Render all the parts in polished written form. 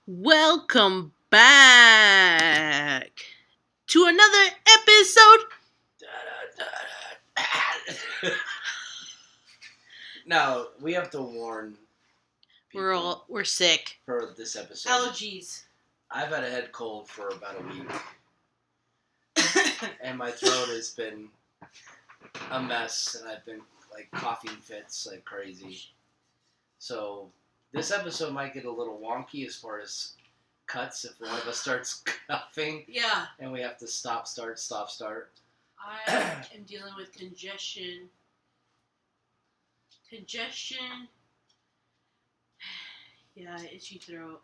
Welcome back to another episode. Now, we have to warn people We're sick. for this episode. Allergies. I've had a head cold for about a week. And my throat has been a mess, and I've been like coughing fits like crazy. So this episode might get a little wonky as far as cuts if one of us starts coughing Yeah, and we have to stop, start. I am dealing with congestion. Yeah, itchy throat.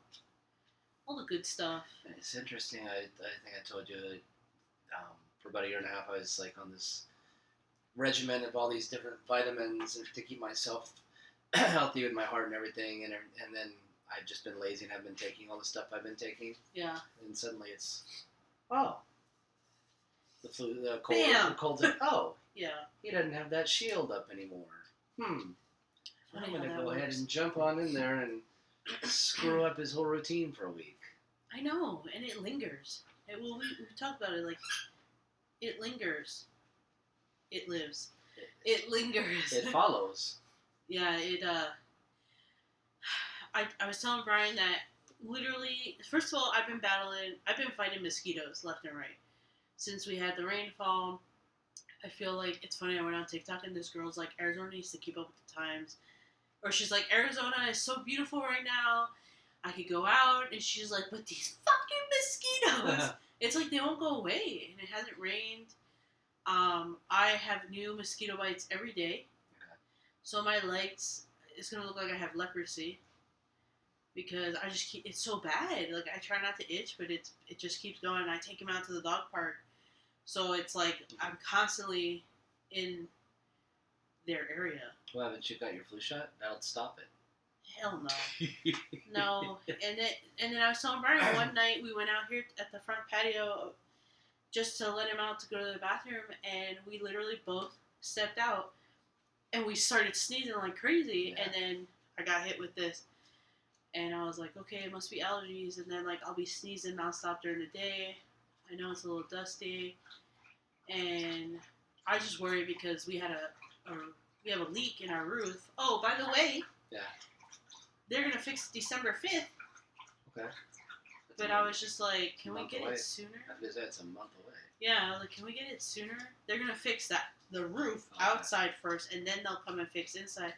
All the good stuff. It's interesting. I think I told you for about a year and a half I was like on this regimen of all these different vitamins to keep myself healthy with my heart and everything, and then I've just been lazy and I've been taking all the stuff I've been taking. Yeah. And suddenly it's the flu, the cold, Bam. the cold's like, Yeah. he doesn't have that shield up anymore. I'm gonna go ahead and jump on in there and screw up his whole routine for a week. I know, and it lingers. We talked about it, like, it lingers. It lives. It lingers. It follows. Yeah, I was telling Brian that literally, first of all, I've been fighting mosquitoes left and right. Since we had the rainfall, I feel like, it's funny, I went on TikTok and this girl's like, Arizona needs to keep up with the times. Or she's like, Arizona is so beautiful right now. I could go out. And she's like, but these fucking mosquitoes. It's like they won't go away. And it hasn't rained. I have new mosquito bites every day. So my legs, it's going to look like I have leprosy. Because I just keep, it's so bad. Like, I try not to itch, but it just keeps going. I take him out to the dog park. So it's like I'm constantly in their area. Well, haven't you got your flu shot? That'll stop it. Hell no. No. And then I was telling Brian, one night we went out here at the front patio just to let him out to go to the bathroom, and we literally both stepped out and we started sneezing like crazy. Yeah. And then I got hit with this, and I was like, okay, it must be allergies. And then, like, I'll be sneezing nonstop during the day. I know it's a little dusty, and I just worry because we have a leak in our roof. Oh, by the way, yeah, they're gonna fix December 5th. Okay. But I was just like, can we get it sooner? I was gonna say it's a month away. Yeah, I was like, can we get it sooner? They're gonna fix the roof outside first, and then they'll come and fix inside.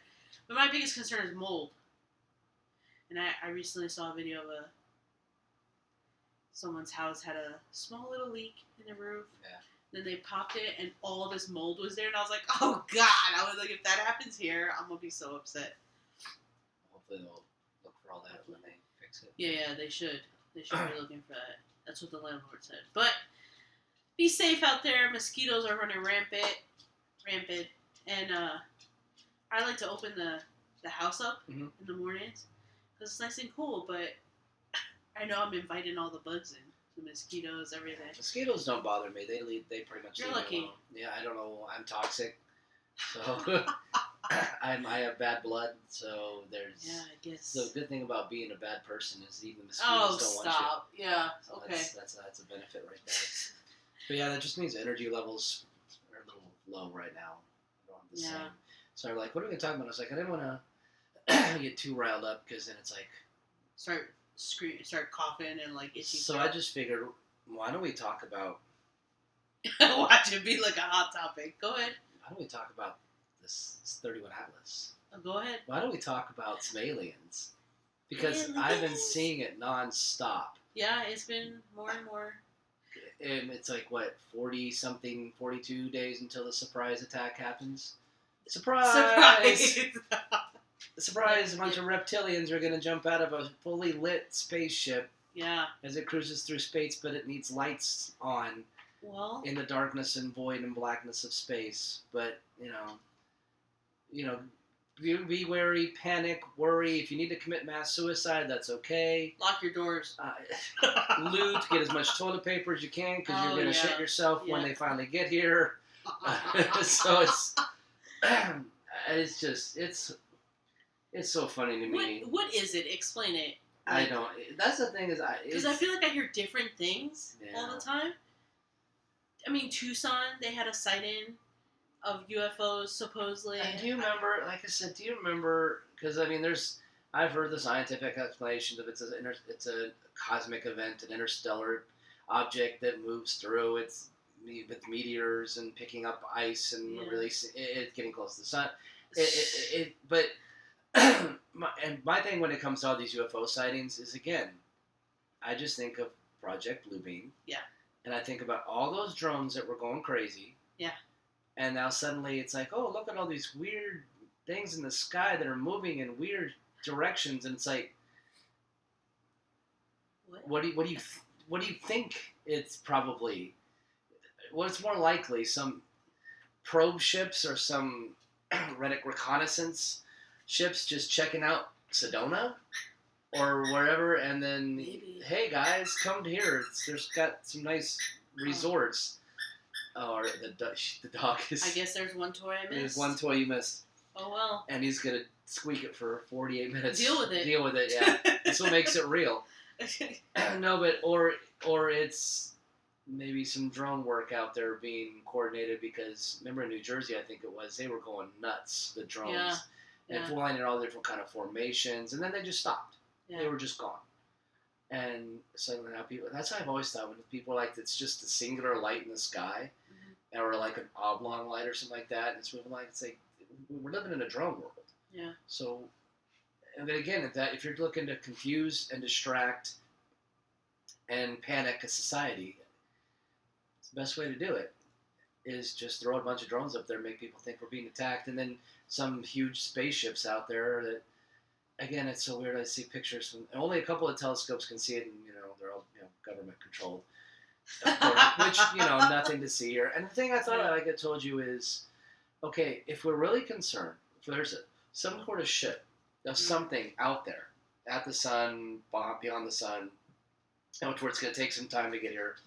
But my biggest concern is mold. And I recently saw a video of someone's house had a small little leak in the roof. Yeah. Then they popped it, and all this mold was there, and I was like, oh God! I was like, if that happens here, I'm gonna be so upset. Hopefully they'll look for all that when they fix it. Yeah, they should. They should be looking for that. That's what the landlord said. But be safe out there. Mosquitoes are running rampant, and I like to open the house up in the mornings because it's nice and cool. But I know I'm inviting all the bugs in. The mosquitoes, everything. Mosquitoes don't bother me. They pretty much. You're lucky. Alone. Yeah, I don't know. I'm toxic, so I have bad blood. So there's. Yeah, I guess. The good thing about being a bad person is even mosquitoes don't want you. Oh, stop! Yeah. So okay. That's a benefit right there. But yeah, that just means energy levels are a little low right now. I don't have the same. So I'm like, what are we gonna talk about? I was like, I didn't want to get too riled up because then it's like start coughing and like itchy. So I just figured, why don't we talk about? Watch it be like a hot topic. Go ahead. Why don't we talk about this 31 Atlas? Go ahead. Why don't we talk about some aliens? Because I've been seeing it nonstop. Yeah, it's been more and more. And it's like, what, 42 days until the surprise attack happens? Surprise! Surprise, a bunch of reptilians are going to jump out of a fully lit spaceship. Yeah. As it cruises through space, but it needs lights on in the darkness and void and blackness of space. But, be wary, panic, worry. If you need to commit mass suicide, that's okay. Lock your doors. Loot, get as much toilet paper as you can because you're going to shit yourself when they finally get here. So it's so funny to me. What is it? Explain it. I don't. That's the thing is, because I feel like I hear different things all Yeah. the time. I mean, Tucson, they had a sighting of UFOs supposedly. And do you remember? Like I said, do you remember? Because I mean, I've heard the scientific explanations of it's a cosmic event, an interstellar object that moves through. It's with meteors and picking up ice and Yeah. releasing it, getting close to the sun. But my thing when it comes to all these UFO sightings is, again, I just think of Project Bluebeam. Yeah. And I think about all those drones that were going crazy. Yeah. And now suddenly it's like, oh, look at all these weird things in the sky that are moving in weird directions, and it's like, what do you think it's probably? What's more likely, some probe ships or some reconnaissance ships just checking out Sedona or wherever, and then, Maybe. Hey guys, come here. There's got some nice resorts. Or the dog is. I guess there's one toy I missed. There's one toy you missed. Oh well. And he's gonna squeak it for 48 minutes. Deal with it. Yeah. That's what makes it real. No, but or it's maybe some drone work out there being coordinated, because remember in New Jersey, I think it was, they were going nuts, the drones, and flying in all different kind of formations, and then they just stopped. Yeah. They were just gone. And so now people, that's how I've always thought, when people like, it's just a singular light in the sky, or like an oblong light or something like that, and it's moving like, it's like, we're living in a drone world. Yeah. So, and then again, if you're looking to confuse and distract and panic a society, the best way to do it is just throw a bunch of drones up there, make people think we're being attacked, and then some huge spaceships out there that, again, it's so weird. I see pictures from, only a couple of telescopes can see it, and they're all government controlled, of course, which nothing to see here. And the thing I thought like I told you is, okay, if we're really concerned, if there's some sort of ship, there's something out there at the sun, beyond the sun, and where it's going to take some time to get here,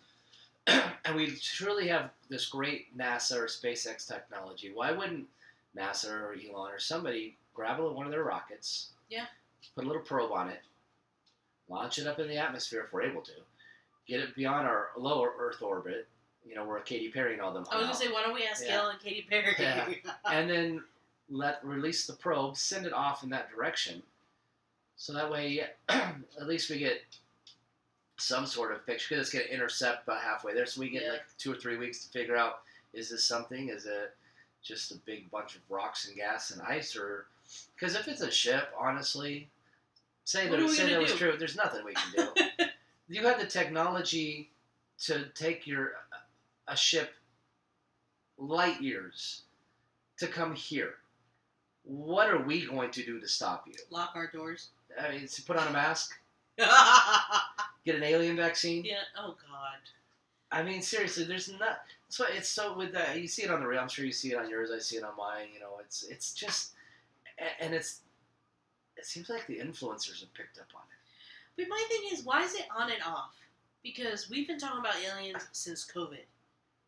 and we truly have this great NASA or SpaceX technology, why wouldn't NASA or Elon or somebody grab one of their rockets, put a little probe on it, launch it up in the atmosphere if we're able to, get it beyond our lower Earth orbit, where Katy Perry and all them I was going to say, why don't we ask Gail and Katy Perry? Yeah. And then release the probe, send it off in that direction, so that way at least we get some sort of picture, because it's going to intercept about halfway there, so we get like 2 or 3 weeks to figure out, is this something, is it just a big bunch of rocks and gas and ice, or, because if it's a ship, honestly, say that was true, there's nothing we can do. You have the technology to take a ship light years to come here. What are we going to do to stop you? Lock our doors. I mean, to put on a mask? Get an alien vaccine? Yeah. Oh God. I mean, seriously, there's not. That's why it's so with that. You see it on the reel. I'm sure you see it on yours. I see it on mine. It's just, and it seems like the influencers have picked up on it. But my thing is, why is it on and off? Because we've been talking about aliens since COVID,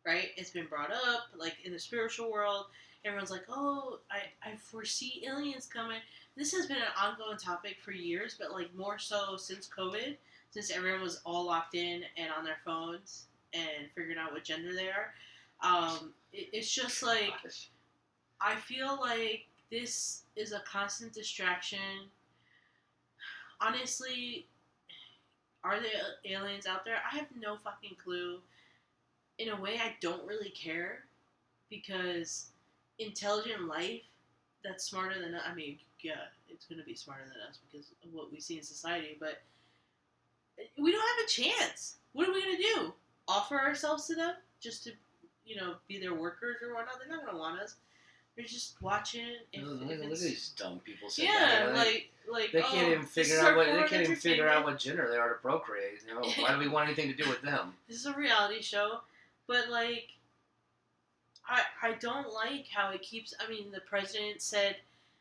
right? It's been brought up, like in the spiritual world. Everyone's like, oh, I foresee aliens coming. This has been an ongoing topic for years, but like more so since COVID, since everyone was all locked in and on their phones and figuring out what gender they are. It's just like, I feel like this is a constant distraction. Honestly, are there aliens out there? I have no fucking clue. In a way, I don't really care, because intelligent life that's smarter than us, I mean, yeah, it's going to be smarter than us because of what we see in society, but we don't have a chance. What are we going to do? Offer ourselves to them just to, be their workers or whatnot? They're not going to want us. They're just watching. Look at these dumb people saying that. Like they can't even figure out what gender they are to procreate. Why do we want anything to do with them? This is a reality show, but like, I don't like how it keeps. I mean, the president said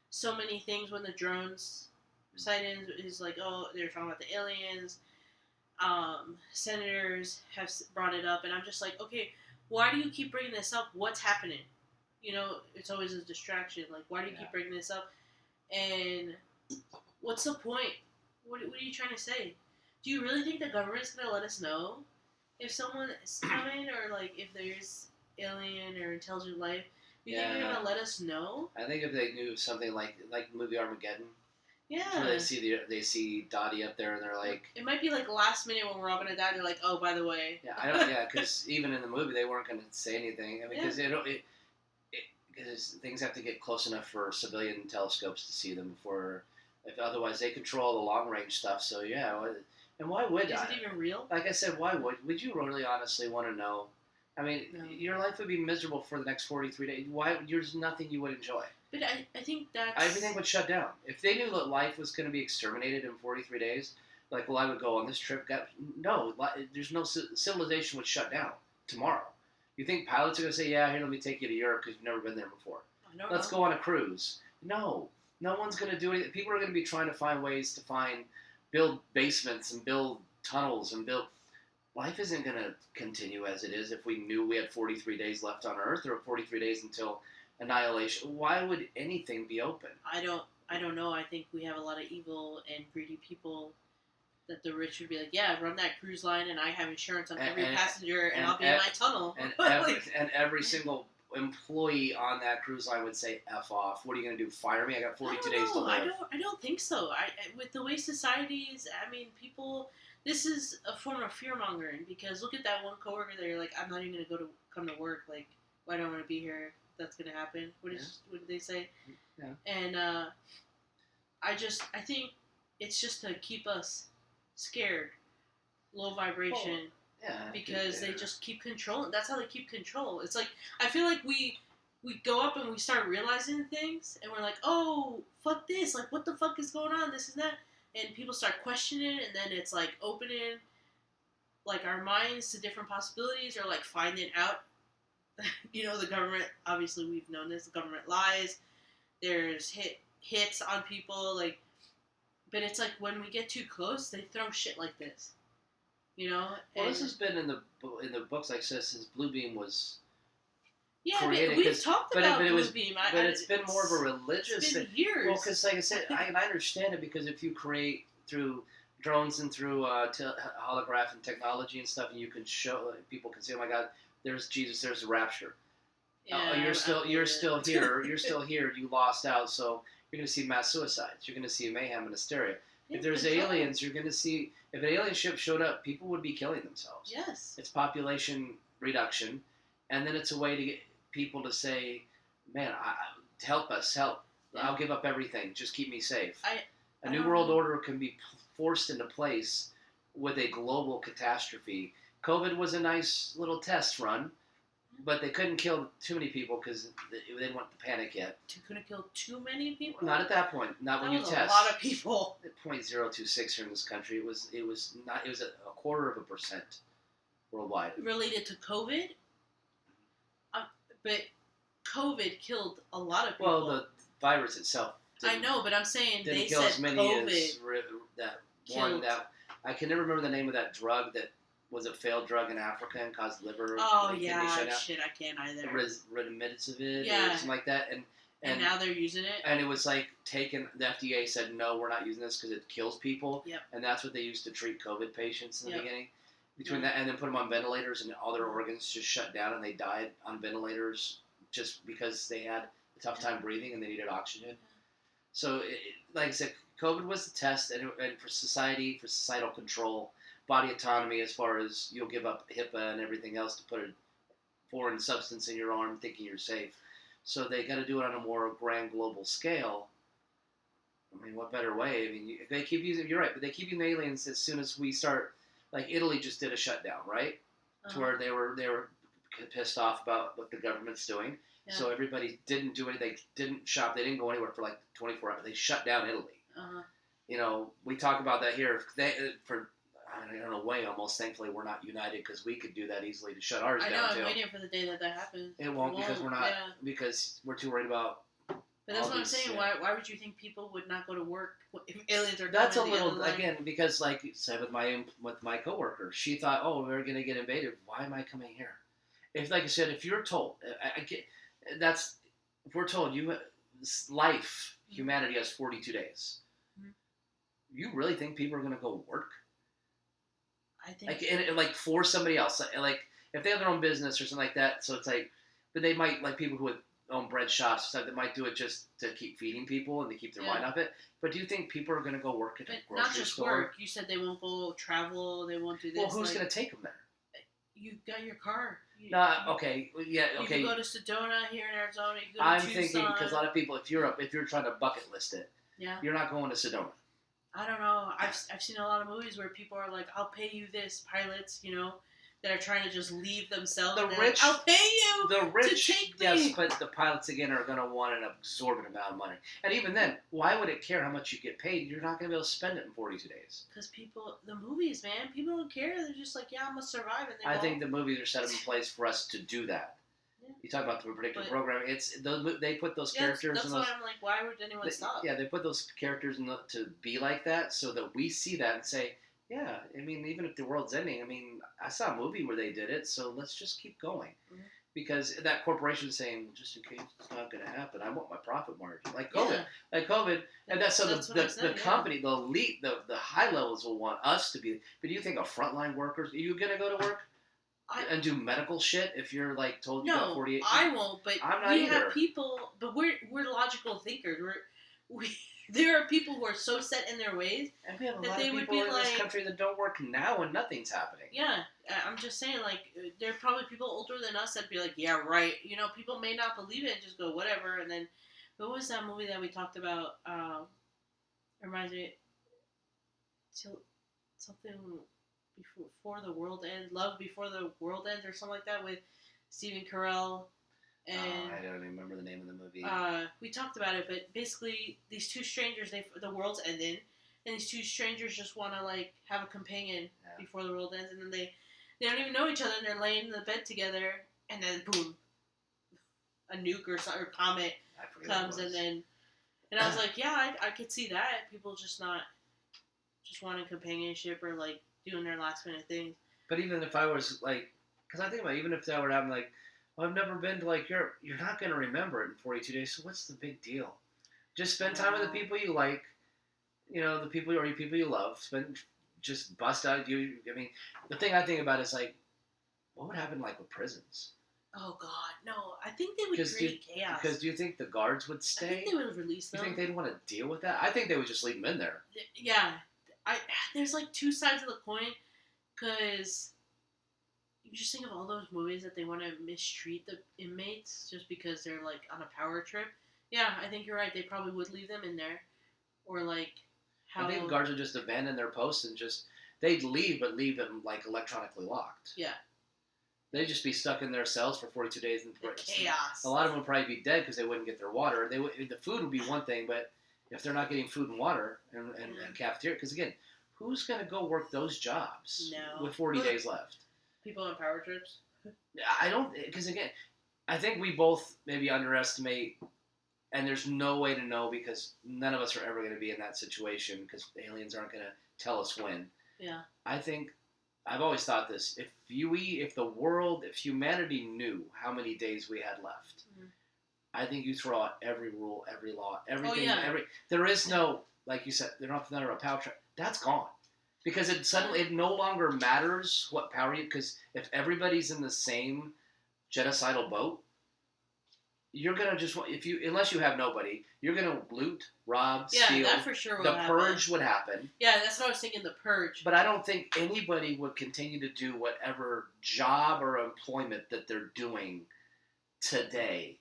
so many things when the drones sightings is like, oh, they're talking about the aliens. Senators have brought it up, and I'm just like, okay, why do you keep bringing this up? What's happening? It's always a distraction. Like, why do you keep bringing this up? And what's the point? What are you trying to say? Do you really think the government's gonna let us know if someone is coming, or like if there's alien or intelligent life? Do you think they're gonna let us know? I think if they knew something like the movie Armageddon, Yeah. where they see Dottie up there and they're like, it might be like last minute when we're all gonna die. They're like, oh, by the way. because even in the movie they weren't gonna say anything. I mean, because things have to get close enough for civilian telescopes to see them before. If otherwise they control the long range stuff. So yeah, and why would Is it even real? Like I said, why would you really honestly want to know? I mean, No. your life would be miserable for the next 43 days. Why? There's nothing you would enjoy. But I think that's... Everything would shut down. If they knew that life was going to be exterminated in 43 days, like, well, I would go on this trip. No, there's no civilization would shut down tomorrow. You think pilots are going to say, yeah, here, let me take you to Europe because you've never been there before. Let's go on a cruise. No one's going to do anything. People are going to be trying to find ways to build basements and build tunnels and build... Life isn't going to continue as it is if we knew we had 43 days left on Earth or 43 days until annihilation. Why would anything be open? I don't know. I think we have a lot of evil and greedy people that the rich would be like, yeah, run that cruise line and I have insurance on every passenger and I'll be in my tunnel. And every single employee on that cruise line would say, F off. What are you going to do? Fire me? I got 42 days to live. I don't think so. With the way society is, I mean, people... This is a form of fear mongering because look at that one coworker that you're like, I'm not even going to come to work. Like, why don't I want to be here? That's going to happen. What did they say? Yeah. And I think it's just to keep us scared, low vibration, because they just keep controlling. That's how they keep control. It's like, I feel like we go up and we start realizing things and we're like, oh, fuck this. Like, what the fuck is going on? This and that. And people start questioning it, and then it's like opening like our minds to different possibilities, or like finding out. The government. Obviously, we've known this. The government lies. There's hits on people, like, but it's like when we get too close, they throw shit like this. Well, this has been in the books like this since Bluebeam was. Yeah, but we've talked about Bluebeam. But it's been more of a religious thing. Years. Well, because like I said, I understand it because if you create through drones and through holograph and technology and stuff, and you can show people can say, oh my God, there's Jesus, there's the rapture. Yeah, you're still here. You're still here. You lost out, so you're going to see mass suicides. You're going to see mayhem and hysteria. If there's aliens, you're going to see. If an alien ship showed up, people would be killing themselves. Yes. It's population reduction, and then it's a way to get people to say, man, help us, help. Yeah. I'll give up everything. Just keep me safe. A new world order can be forced into place with a global catastrophe. COVID was a nice little test run, but they couldn't kill too many people because they didn't want the panic yet. Couldn't kill too many people? Not at that point. Not when you test. That was a lot of people. At 0.026 here in this country, it was a 0.25% worldwide. Related to COVID? But COVID killed a lot of people. Well, the virus itself. I know, but I'm saying didn't they kill said as many COVID as that one that I can never remember the name of that drug that was a failed drug in Africa and caused liver. Oh yeah, shit, I can't either. Remdesivir or something like that, and now they're using it. And it was like taken. The FDA said no, we're not using this because it kills people. Yep. And that's what they used to treat COVID patients in the beginning. Between that and then put them on ventilators and all their organs just shut down and they died on ventilators just because they had a tough time breathing and they needed oxygen. So, like I said, COVID was the test and for society, for societal control, body autonomy as far as you'll give up HIPAA and everything else to put a foreign substance in your arm thinking you're safe. So they got to do it on a more grand global scale. I mean, what better way? I mean, they keep using, you're right, but they keep using aliens as soon as we start. Like Italy just did a shutdown, right? To where they were pissed off about what the government's doing. Yeah. So everybody didn't do anything. They didn't shop. They didn't go anywhere for like 24 hours. They shut down Italy. We talk about that here. In a way, almost thankfully, we're not united because we could do that easily to shut ours down too. I know. I'm waiting for the day that happens. It won't because we're not because we're too worried about. But that's what I'm saying. Why would you think people would not go to work if aliens are? That's a little again because, like you said, with my coworker, she thought, "Oh, we're going to get invaded. Why am I coming here?" If, like I said, if you're told, if we're told humanity has 42 days. you really think people are gonna go work? I think Like and like for somebody else, like if they have their own business or something like that. So it's like, but they might like people who would own bread shops and stuff that might do it just to keep feeding people and to keep their mind off it. But do you think people are gonna go work at a grocery not just store? work. You said they won't go travel. They won't do this. Well, who's gonna take them there? You got your car. Okay, yeah, okay. You can go to Sedona here in Arizona. You can go to I'm Tucson. thinking because a lot of people, if you're trying to bucket list it, you're not going to Sedona. I don't know. I've seen a lot of movies where people are like, "I'll pay you this," pilots, that are trying to just leave themselves. The rich, I'll pay you. The rich, to take yes, me. but the pilots again are going to want an exorbitant amount of money. And even then, why would it care how much you get paid? You're not going to be able to spend it in 42 days. Because the movies, man, people don't care. They're just like, yeah, I'm gonna survive. And I think the movies are set up in place for us to do that. Yeah. You talk about the predictive programming. They put those characters. That's in why those, I'm like, why would anyone stop? Yeah, they put those characters to be like that so that we see that and say, yeah, I mean, even if the world's ending, I mean, I saw a movie where they did it, so let's just keep going. Mm-hmm. Because that corporation is saying, just in case it's not going to happen, I want my profit margin. Like COVID. And that's the company, the elite, the high levels will want us to be. But do you think frontline workers, are you going to go to work and do medical shit if you're like told you got 48? I won't, but I'm not we either. have people, but we're logical thinkers. There are people who are so set in their ways and we have a lot of people in this country that don't work now and nothing's happening. Yeah, I'm just saying, like, there are probably people older than us that'd be like, yeah, right. People may not believe it and just go, whatever. And then, what was that movie that we talked about? Reminds me, something before the world ends, Love Before the World Ends, or something like that, with Stephen Carell. And I don't even remember the name of the movie. We talked about it, but basically, these two strangers, the world's ending, and these two strangers just want to like have a companion before the world ends, and then they don't even know each other, and they're laying in the bed together, and then boom, a nuke or comet comes, and I was like, yeah, I could see that. People just wanting companionship or like doing their last minute things. But even if I was like, because I think about even if that were happening, like, well, I've never been to like Europe. You're not going to remember it in 42 days. So what's the big deal? Just spend time with the people you like. The people you love. Just bust out. I mean, the thing I think about is like, what would happen like with prisons? Oh God, no! I think they would create chaos. Because do you think the guards would stay? I think they would release them. You think they'd want to deal with that? I think they would just leave them in there. Yeah, there's like two sides of the coin, because you just think of all those movies that they want to mistreat the inmates just because they're like on a power trip. Yeah, I think you're right. They probably would leave them in there, or like how I think the guards would just abandon their posts and they'd leave, but leave them like electronically locked. Yeah. They'd just be stuck in their cells for 42 days. And chaos. A lot of them would probably be dead because they wouldn't get their water. The food would be one thing, but if they're not getting food and water and cafeteria, because again, who's going to go work those jobs with 40 days left? People on power trips? I don't, because again, I think we both maybe underestimate, and there's no way to know because none of us are ever going to be in that situation because aliens aren't going to tell us when. Yeah. I think, I've always thought this, if humanity knew how many days we had left, I think you throw out every rule, every law, everything, there is no, like you said, they're not a power trip. That's gone. Because it no longer matters what power because if everybody's in the same genocidal boat, you're gonna just unless you have nobody, you're gonna loot, rob, steal. Yeah, that for sure. The purge would happen. Yeah, that's what I was thinking. The purge. But I don't think anybody would continue to do whatever job or employment that they're doing today.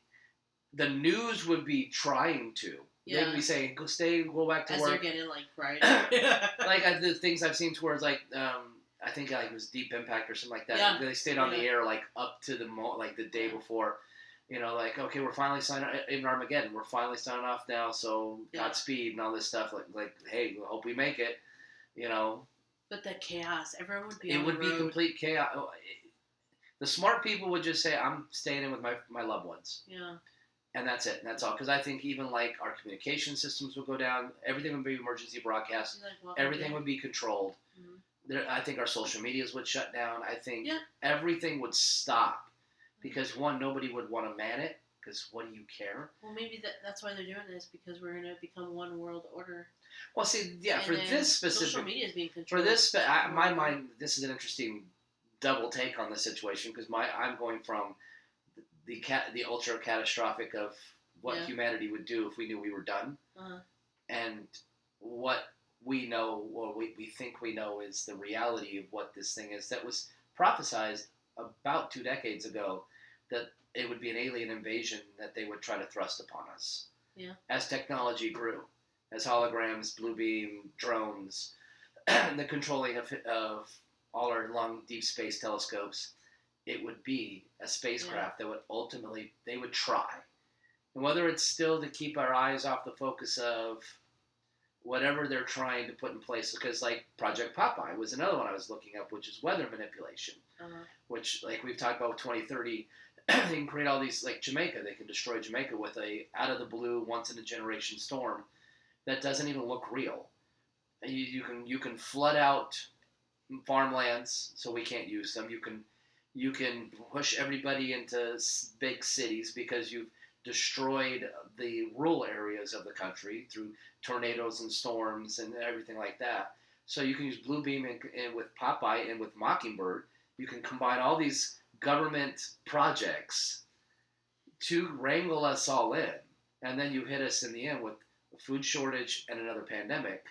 The news would be trying to. Yeah. They'd be saying, go back to work. As they're getting, like, right. Like, the things I've seen towards, like, I think, like, it was Deep Impact or something like that. Yeah. They stayed on the air, like, up to the day before. Like, okay, we're finally signing in Armageddon. We're finally signing off now, so Godspeed and all this stuff. Like, hey, we hope we make it, But the chaos. Everyone would be on the road. It would be complete chaos. The smart people would just say, I'm staying in with my loved ones. Yeah. And that's it. And that's all. Because I think even like our communication systems would go down. Everything would be emergency broadcast. Everything would be controlled. Mm-hmm. I think our social medias would shut down. I think everything would stop. Because one, nobody would want to man it. Because what do you care? Well, maybe that's why they're doing this. Because we're going to become one world order. Well, see, yeah, And for then this social specific, media is being for controlled. this, my mind, this is an interesting double take on the situation because I'm going from the ultra catastrophic of what Yeah. humanity would do if we knew we were done, Uh-huh. and what we know, or we think we know, is the reality of what this thing is that was prophesized about 2 decades ago, that it would be an alien invasion that they would try to thrust upon us. Yeah. As technology grew, as holograms, blue beam, drones, the controlling of all our long deep space telescopes, it would be a spacecraft that would ultimately, they would try. And whether it's still to keep our eyes off the focus of whatever they're trying to put in place, because like Project Popeye was another one I was looking up, which is weather manipulation, which, like we've talked about with 2030, they can create all these, like Jamaica, they can destroy Jamaica with a out of the blue, once in a generation storm that doesn't even look real. And you can flood out farmlands so we can't use them. You can push everybody into big cities because you've destroyed the rural areas of the country through tornadoes and storms and everything like that. So you can use Blue Beam and with Popeye and with Mockingbird. You can combine all these government projects to wrangle us all in. And then you hit us in the end with a food shortage and another pandemic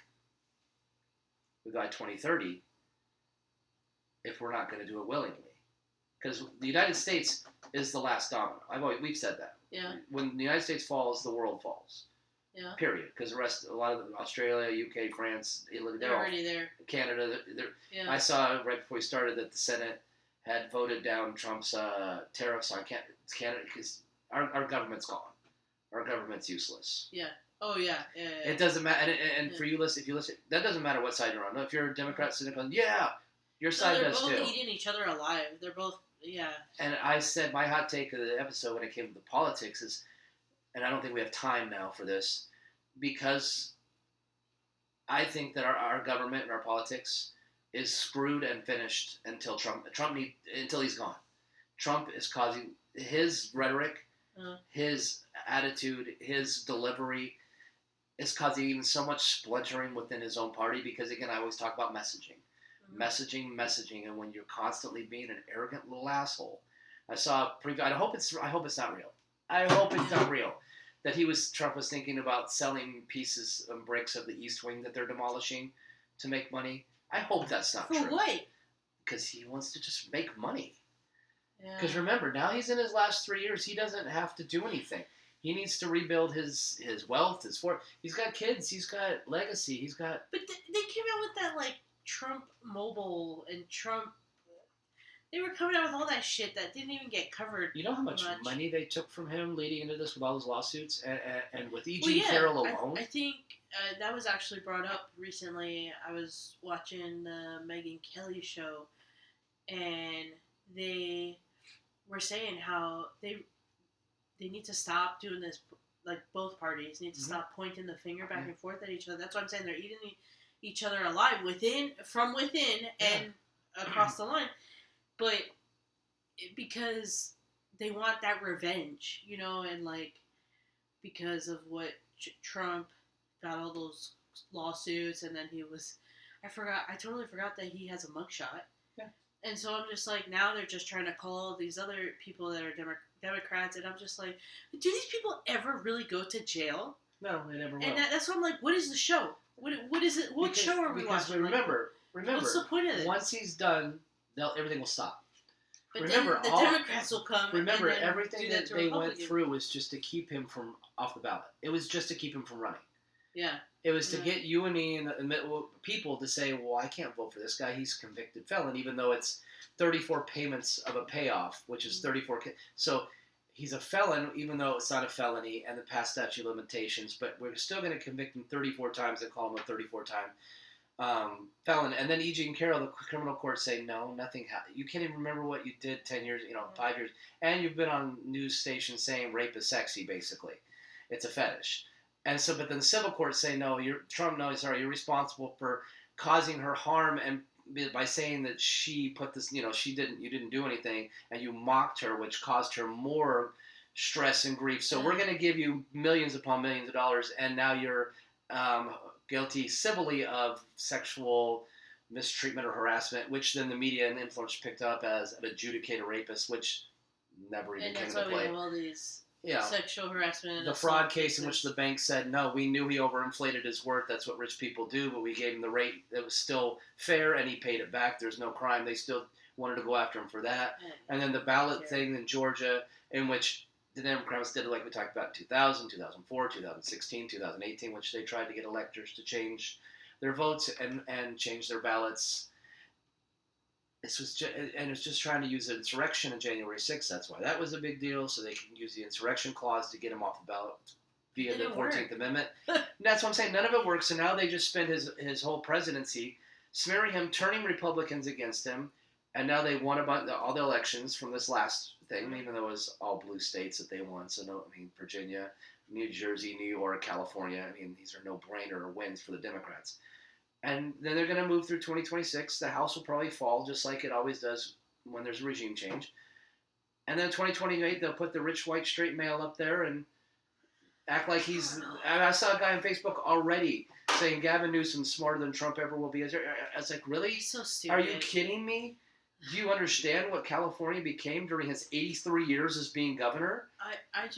by 2030 if we're not going to do it willingly. Because the United States is the last domino. We've said that. Yeah. When the United States falls, the world falls. Yeah. Period. Because the rest, a lot of Australia, UK, France, Italy, They're already there. Canada. Yeah. I saw right before we started that the Senate had voted down Trump's tariffs on Canada because our government's gone. Our government's useless. Yeah. Oh yeah. Yeah. It doesn't matter. And for you, if you listen, that doesn't matter what side you're on. If you're a Democrat sitting going, yeah, your side does too. They're both eating each other alive. They're both. Yeah. And I said my hot take of the episode when it came to the politics is, and I don't think we have time now for this, because I think that our government and our politics is screwed and finished until until he's gone. Trump is causing his rhetoric, his attitude, his delivery is causing even so much splintering within his own party because, again, I always talk about messaging. Messaging, and when you're constantly being an arrogant little asshole. I saw a preview. I hope it's not real. I hope it's not real. That Trump was thinking about selling pieces and bricks of the East Wing that they're demolishing to make money. I hope that's not true. For what? Because he wants to just make money. Yeah. Because remember, now he's in his last 3 years. He doesn't have to do anything. He needs to rebuild his wealth, he's got kids, he's got legacy, he's got... But they came out with that, like, Trump Mobile and Trump... They were coming out with all that shit that didn't even get covered. You know how much money they took from him leading into this with all those lawsuits? And with E.G. Carroll alone? I think that was actually brought up recently. I was watching the Megyn Kelly show, and they were saying how they need to stop doing this. Like, both parties need to stop pointing the finger back and forth at each other. That's what I'm saying. They're eating each other alive from within and across the line. But because they want that revenge, and like because of what Trump got all those lawsuits, and then I totally forgot that he has a mugshot. Yeah. And so I'm just like, now they're just trying to call these other people that are Democrats, and I'm just like, do these people ever really go to jail? No, they never will. And that's why I'm like, what is the show? What is it? What show are we watching? Because remember, what's the point of this? Once he's done, everything will stop. But remember, then the Democrats will come. Remember, everything that they went through was just to keep him from off the ballot. It was just to keep him from running. Yeah. It was to get you and me and people to say, well, I can't vote for this guy. He's a convicted felon, even though it's 34 payments of a payoff, which is 34. So he's a felon, even though it's not a felony and the past statute of limitations. But we're still going to convict him 34 times and call him a 34-time felon. And then E.G. and Carroll, the criminal court, say, no, nothing happened. You can't even remember what you did 10 years, 5 years. And you've been on news stations saying rape is sexy, basically. It's a fetish. And so, but then the civil courts say, no, you're responsible for causing her harm and by saying that she put this, you didn't do anything, and you mocked her, which caused her more stress and grief. So we're going to give you millions upon millions of dollars, and now you're guilty civilly of sexual mistreatment or harassment, which then the media and influence picked up as an adjudicated rapist, which never even And came that's into why we play. have all these Yeah. sexual harassment. The fraud case in which the bank said, no, we knew he overinflated his worth. That's what rich people do, but we gave him the rate that was still fair, and he paid it back. There's no crime. They still wanted to go after him for that. And then the ballot thing in Georgia, in which the Democrats did it like we talked about in 2000, 2004, 2016, 2018, which they tried to get electors to change their votes and change their ballots. This was and it's just trying to use the insurrection on January 6th. That's why that was a big deal, so they can use the insurrection clause to get him off the ballot via the 14th Amendment. And that's what I'm saying. None of it works, so now they just spend his whole presidency smearing him, turning Republicans against him, and now they won all the elections from this last thing, even though it was all blue states that they won. So, Virginia, New Jersey, New York, California, these are no-brainer wins for the Democrats. And then they're going to move through 2026. The House will probably fall, just like it always does when there's a regime change. And then 2028, they'll put the rich, white, straight male up there and act like he's... I saw a guy on Facebook already saying Gavin Newsom's smarter than Trump ever will be. I was like, really? He's so stupid. Are you kidding me? Do you understand what California became during his 83 years as being governor?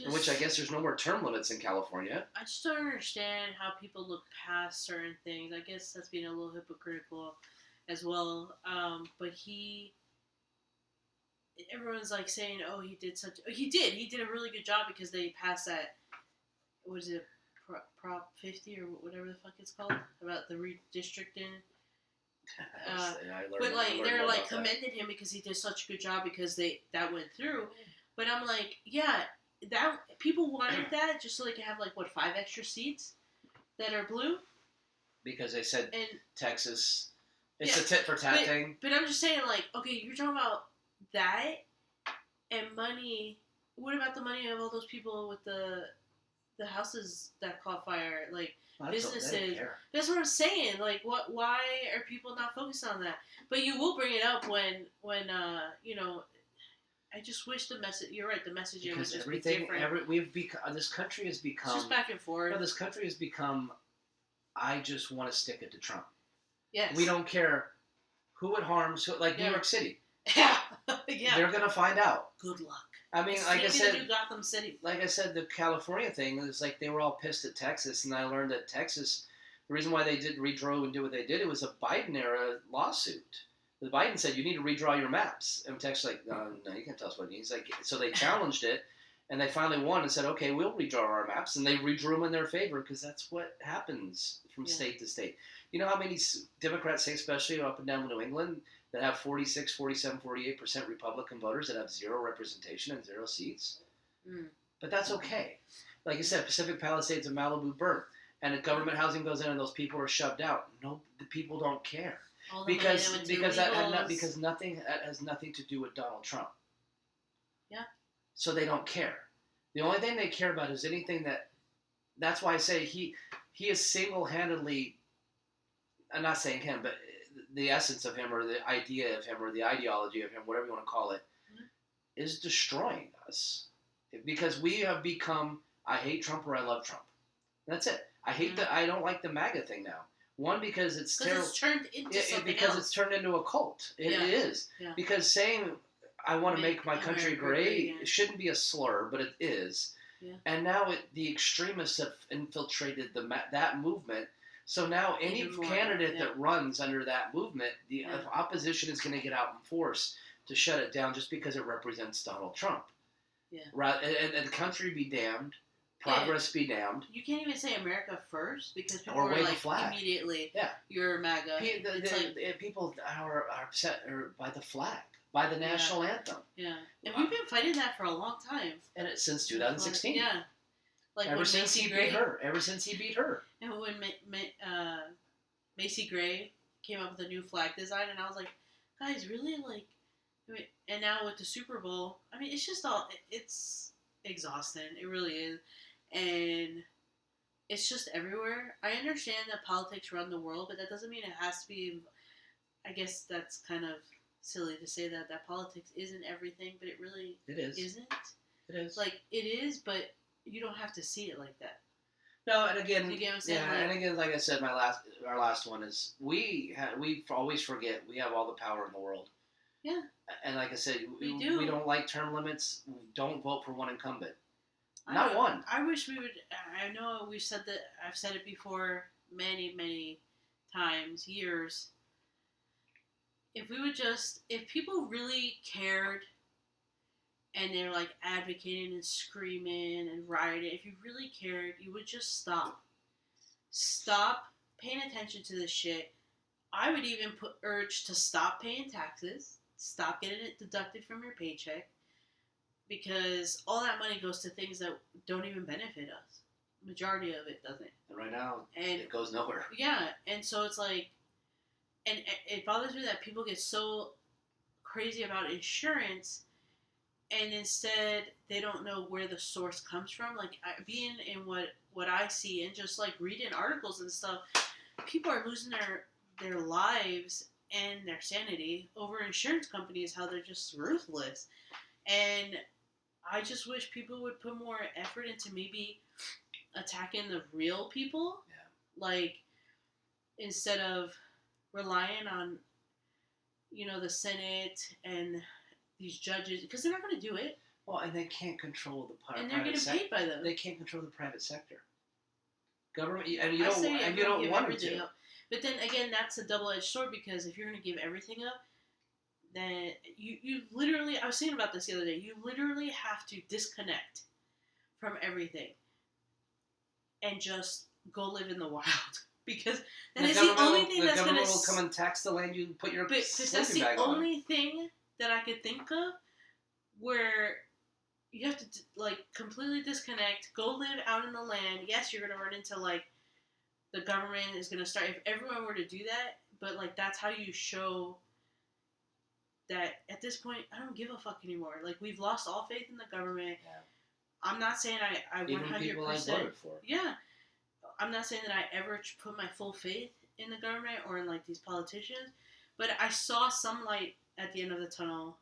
In which I guess there's no more term limits in California. I just don't understand how people look past certain things. I guess that's being a little hypocritical as well. But everyone's like saying, oh, he did a really good job because they passed that, what is it, Prop 50 or whatever the fuck it's called, about the redistricting. But they're like commended him because he did such a good job because that went through. But I'm like, yeah, that people wanted that just so they could have 5 extra seats that are blue. Because they said Texas, it's a tit for tat thing. But I'm just saying, okay, you're talking about that and money. What about the money of all those people with the houses that caught fire? Businesses. That's what I'm saying. Why are people not focused on that? But you will bring it up when I just wish the message. You're right. The messaging was just different. This country has become. It's just back and forth. No, this country has become. I just want to stick it to Trump. Yes. We don't care who it harms. New York City. Yeah. Yeah. They're gonna find out. Good luck. Like I said, Gotham City. Like I said, the California thing is they were all pissed at Texas, and I learned that Texas, the reason why they redrew and do what they did, it was a Biden era lawsuit. The Biden said you need to redraw your maps, and Texas no, you can't tell us what it means. So they challenged it, and they finally won and said, okay, we'll redraw our maps, and they redrew them in their favor because that's what happens from state to state. You know how many Democrats say, especially up and down New England, that have 46, 47, 48% Republican voters that have 0 representation and 0 seats. Mm. But that's okay. Like you said, Pacific Palisades and Malibu burn, and the government housing goes in and those people are shoved out. No, the people don't care. Because nothing that has nothing to do with Donald Trump. Yeah. So they don't care. The only thing they care about is anything that's why I say he is single-handedly, I'm not saying him, but the essence of him or the idea of him or the ideology of him, whatever you want to call it, is destroying us. Because we have become, I hate Trump or I love Trump. That's it. I don't like the MAGA thing now. One, because it's terrible. It's turned into something else. It's turned into a cult. It is. Yeah. Because saying, I want to make my country great, it shouldn't be a slur, but it is. Yeah. And now the extremists have infiltrated that movement. So now any candidate that runs under that movement, the opposition is going to get out in force to shut it down just because it represents Donald Trump. Yeah. Right. And the country be damned. Progress be damned. You can't even say America first because people are immediately, you're MAGA. People are upset by the flag, by the national anthem. Yeah. And we've been fighting that for a long time. And it's since 2016. Yeah. Ever since he beat her. And when Macy Gray came up with a new flag design, and I was like, guys, really? And now with the Super Bowl, it's just it's exhausting. It really is. And it's just everywhere. I understand that politics run the world, but that doesn't mean it has to be. I guess that's kind of silly to say that politics isn't everything, but it really isn't. It is. It is, but you don't have to see it like that. No, and again, You get what I'm saying? yeah, Like, and again, like I said, our last one is we always forget we have all the power in the world. Yeah. And like I said, We do. We don't like term limits. Don't vote for one incumbent. I Not don't- one. I wish we would. I know we've said that. I've said it before many times, years. If we would just, if people really cared, and they're like advocating and screaming and rioting, if you really cared, you would just stop. Stop paying attention to this shit. I would even urge to stop paying taxes. Stop getting it deducted from your paycheck. Because all that money goes to things that don't even benefit us. Majority of it doesn't. And right now, And it goes nowhere. yeah, and so it's like, and it bothers me that people get so crazy about insurance, and instead they don't know where the source comes from. Like being in what I see and just like reading articles and stuff, people are losing their lives and their sanity over insurance companies. How they're just ruthless, and I just wish people would put more effort into maybe attacking the real people. Yeah. Like, instead of relying on, the Senate and these judges, because they're not going to do it. Well, and they can't control the private And they're getting paid by them. They can't control the private sector. Government, and you I don't, say and you don't give want them everything to. up. But then again, that's a double-edged sword, because if you're going to give everything up, then you literally, I was thinking about this the other day, you literally have to disconnect from everything and just go live in the wild. Because that is the only thing that's going to... The government will come and tax the land you put your That's the only thing that I could think of where you have to, like, completely disconnect, go live out in the land. Yes, you're going to run into, like, the government is going to start... If everyone were to do that, but, like, that's how you show... that at this point, I don't give a fuck anymore. Like, we've lost all faith in the government. Yeah. I'm not saying I 100%... Even people I voted for. Yeah. I'm not saying that I ever put my full faith in the government or in, like, these politicians. But I saw some light at the end of the tunnel.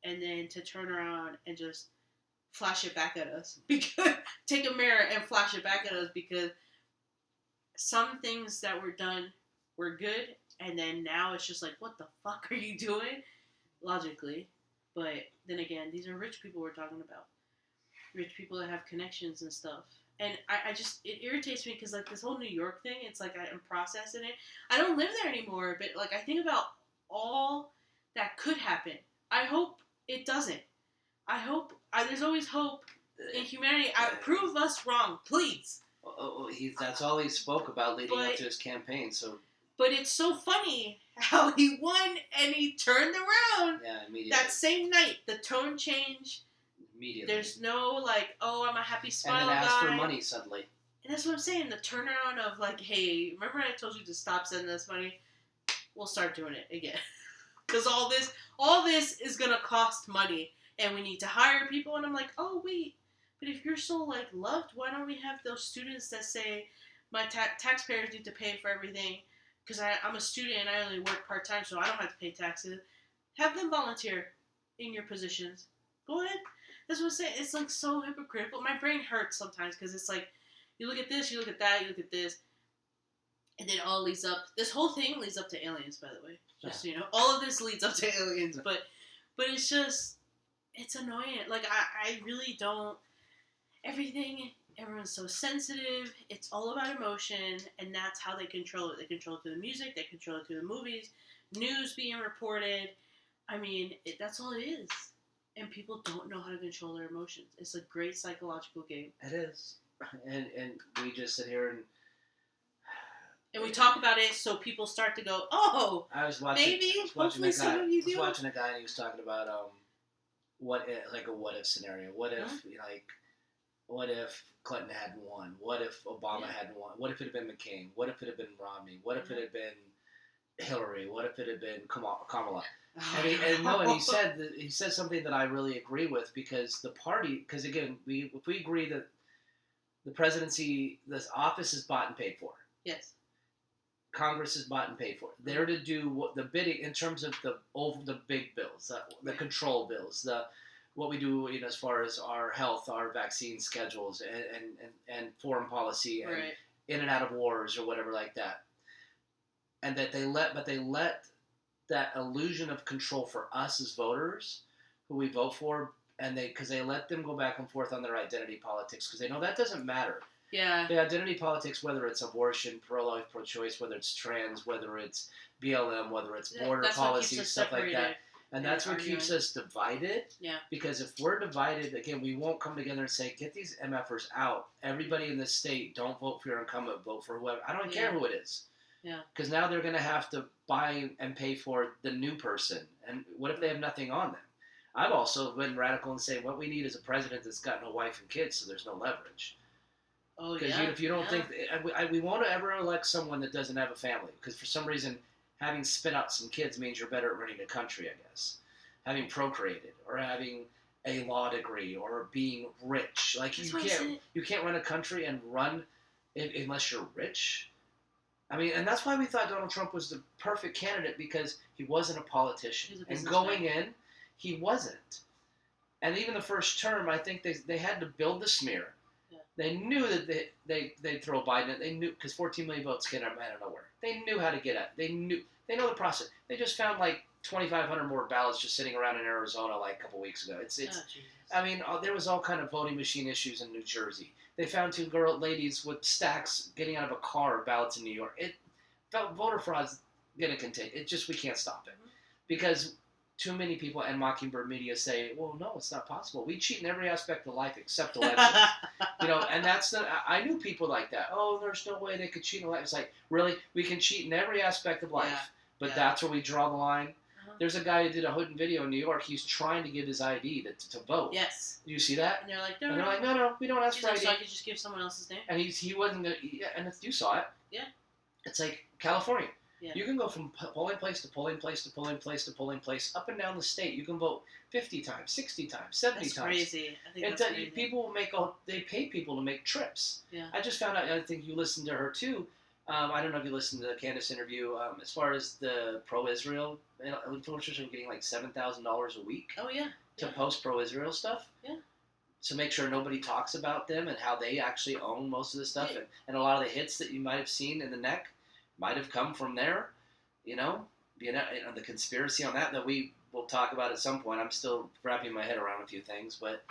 And then to turn around and just flash it back at us. Because take a mirror and flash it back at us. Because some things that were done were good. And then now it's just like, what the fuck are you doing? Logically, but then again, these are rich people we're talking about. Rich people that have connections and stuff. And I just, it irritates me because, like, this whole New York thing, it's like I'm processing it. I don't live there anymore, but, like, I think about all that could happen. I hope it doesn't. I hope, there's always hope in humanity. Prove us wrong, please. That's all he spoke about leading up to his campaign, so... But it's so funny how he won and he turned around. Yeah, immediately. That same night, the tone changed. Immediately. There's no, like, oh, I'm a happy smile and then ask guy. for money suddenly. And that's what I'm saying. The turnaround of, like, hey, remember I told you to stop sending us money? We'll start doing it again. Because all this is going to cost money. And we need to hire people. And I'm like, oh, wait. But if you're so, like, loved, why don't we have those students that say, my taxpayers need to pay for everything? Because I'm a student and I only work part-time, so I don't have to pay taxes. Have them volunteer in your positions. Go ahead. That's what I'm saying. It's, like, so hypocritical. My brain hurts sometimes because it's like, you look at this, you look at that, you look at this, and then it all leads up. This whole thing leads up to aliens, by the way. Just so you know. All of this leads up to aliens, but it's just, it's annoying. Like, I really don't, everyone's so sensitive. It's all about emotion, and that's how they control it. They control it through the music. They control it through the movies. News being reported. I mean, that's all it is. And people don't know how to control their emotions. It's a great psychological game. It is. And we just sit here and we talk about it so people start to go, oh, hopefully some of you do. I was watching a guy and he was talking about a what if scenario. What if Clinton hadn't won? What if Obama hadn't won? What if it had been McCain? What if it had been Romney? What if it had been Hillary? What if it had been Kamala? And he said something that I really agree with, because the party, because again, if we agree that the presidency, this office is bought and paid for. Yes. Congress is bought and paid for. They're to do what the bidding in terms of the big bills, the control bills, the what we do, as far as our health, our vaccine schedules, and foreign policy, and Right. in and out of wars or whatever like that. And that they let that illusion of control for us as voters, who we vote for, and because they let them go back and forth on their identity politics, because they know that doesn't matter. Yeah. The identity politics, whether it's abortion, pro-life, pro-choice, whether it's trans, whether it's BLM, whether it's border That's policy, what keeps us stuff like that. separated. And that's what keeps us divided. Yeah. Because if we're divided, again, we won't come together and say, get these MFers out. Everybody in this state, don't vote for your incumbent, vote for whoever. I don't care who it is. Yeah. Because now they're going to have to buy and pay for the new person. And what if they have nothing on them? I've also been radical and say what we need is a president that's got no wife and kids, so there's no leverage. Oh, Because if you don't think, we won't ever elect someone that doesn't have a family. Because for some reason, having spit out some kids means you're better at running a country, I guess. Having procreated, or having a law degree, or being rich. Like you can't run a country and run unless you're rich. I mean, and that's why we thought Donald Trump was the perfect candidate, because he wasn't a politician. And going in, he wasn't. And even the first term, I think they had to build the smear. Yeah. They knew that they'd throw Biden. They knew, because 14 million votes came out of nowhere. They knew how to get at it. They know the process. They just found like 2,500 more ballots just sitting around in Arizona like a couple weeks ago. I mean, there was all kind of voting machine issues in New Jersey. They found two ladies with stacks getting out of a car of ballots in New York. Voter fraud's going to continue. We can't stop it. Because too many people and Mockingbird media say, well, no, it's not possible. We cheat in every aspect of life except elections. And I knew people like that. Oh, there's no way they could cheat in life. It's like, really? We can cheat in every aspect of life, but that's where we draw the line. There's a guy who did a hooden video in New York. He's trying to give his ID to vote. Yes. Do you see that? And they're like, no, we don't ask for ID. So I could just give someone else's name? And he wasn't going to, and you saw it. Yeah. It's like California. Yeah. You can go from polling place to polling place to polling place to polling place up and down the state. You can vote 50 times, 60 times, 70 times. That's crazy. I think that's crazy. People they pay people to make trips. Yeah. I just found out, I think you listened to her too. I don't know if you listened to the Candace interview. As far as the pro-Israel influencers are getting like $7,000 a week. Oh, yeah. To post pro-Israel stuff. Yeah. So make sure nobody talks about them and how they actually own most of the stuff. Yeah. And a lot of the hits that you might have seen in the neck might have come from there. The conspiracy on that we will talk about at some point. I'm still wrapping my head around a few things. But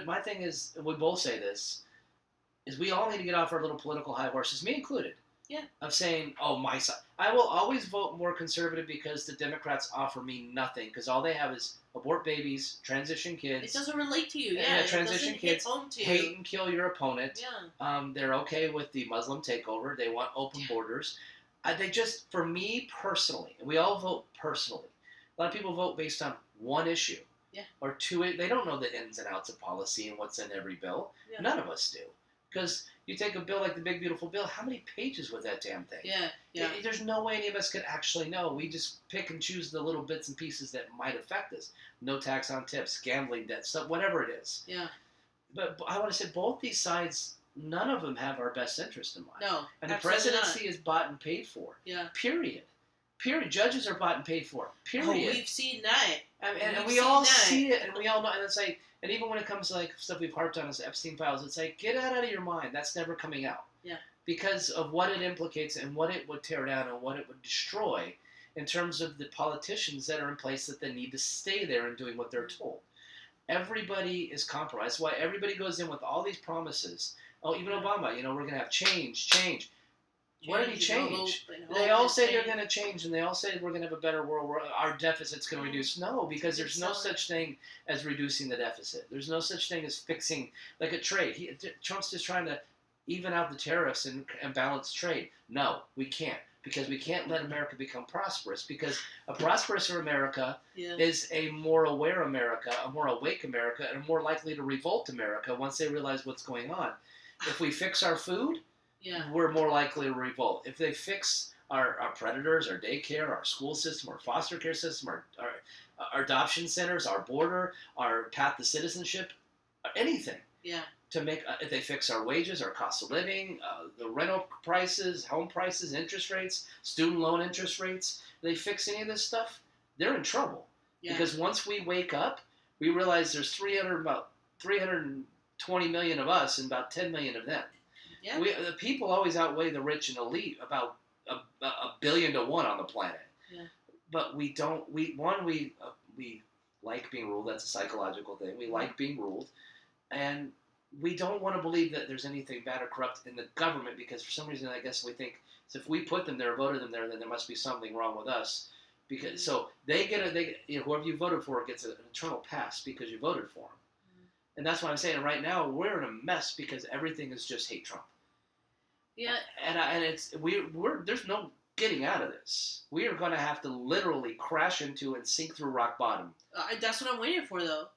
my thing is, we both say this, is we all need to get off our little political high horses, me included. Yeah. Of saying, oh, my side. I will always vote more conservative because the Democrats offer me nothing. Because all they have is abort babies, transition kids. It doesn't relate to you. Transition kids, hate and kill your opponent. Yeah. They're okay with the Muslim takeover. They want open borders. They just, for me personally, and we all vote personally. A lot of people vote based on one issue. Yeah. Or two. They don't know the ins and outs of policy and what's in every bill. Yeah. None of us do. Because you take a bill like the Big Beautiful Bill, how many pages was that damn thing? Yeah. There's no way any of us could actually know. We just pick and choose the little bits and pieces that might affect us. No tax on tips, gambling debt, stuff, whatever it is. Yeah. But I want to say both these sides, none of them have our best interest in mind. No, and the presidency is bought and paid for. Yeah. Period. Judges are bought and paid for. Period. Oh, we've seen that. And we all see it, and we all know. And it's like, and even when it comes to like stuff we've harped on as Epstein files, it's like, get that out of your mind. That's never coming out. Yeah. Because of what it implicates and what it would tear down and what it would destroy in terms of the politicians that are in place that they need to stay there and doing what they're told. Everybody is compromised. That's why everybody goes in with all these promises. Oh, even Obama, we're going to have change. What did he change? They all say they're going to change, and they all say we're going to have a better world where our deficit's going to reduce. No, because there's no such thing as reducing the deficit. There's no such thing as fixing, like a trade. Trump's just trying to even out the tariffs and balance trade. No, we can't, because we can't let America become prosperous, because a prosperous America is a more aware America, a more awake America, and a more likely to revolt America once they realize what's going on. If we fix our food, we're more likely to revolt. If they fix our predators, our daycare, our school system, our foster care system, our adoption centers, our border, our path to citizenship, anything. Yeah. If they fix our wages, our cost of living, the rental prices, home prices, interest rates, student loan interest rates, they fix any of this stuff, they're in trouble. Yeah. Because once we wake up, we realize there's 320 million of us and about 10 million of them. Yeah. The people always outweigh the rich and elite about a billion to one on the planet. Yeah. But we don't. We like being ruled. That's a psychological thing. We like being ruled, and we don't want to believe that there's anything bad or corrupt in the government because for some reason I guess we think so if we put them there, voted them there, then there must be something wrong with us. Because so whoever you voted for gets an eternal pass because you voted for them. And that's what I'm saying. Right now, we're in a mess because everything is just hate Trump. Yeah. And there's no getting out of this. We are going to have to literally crash into and sink through rock bottom. That's what I'm waiting for, though.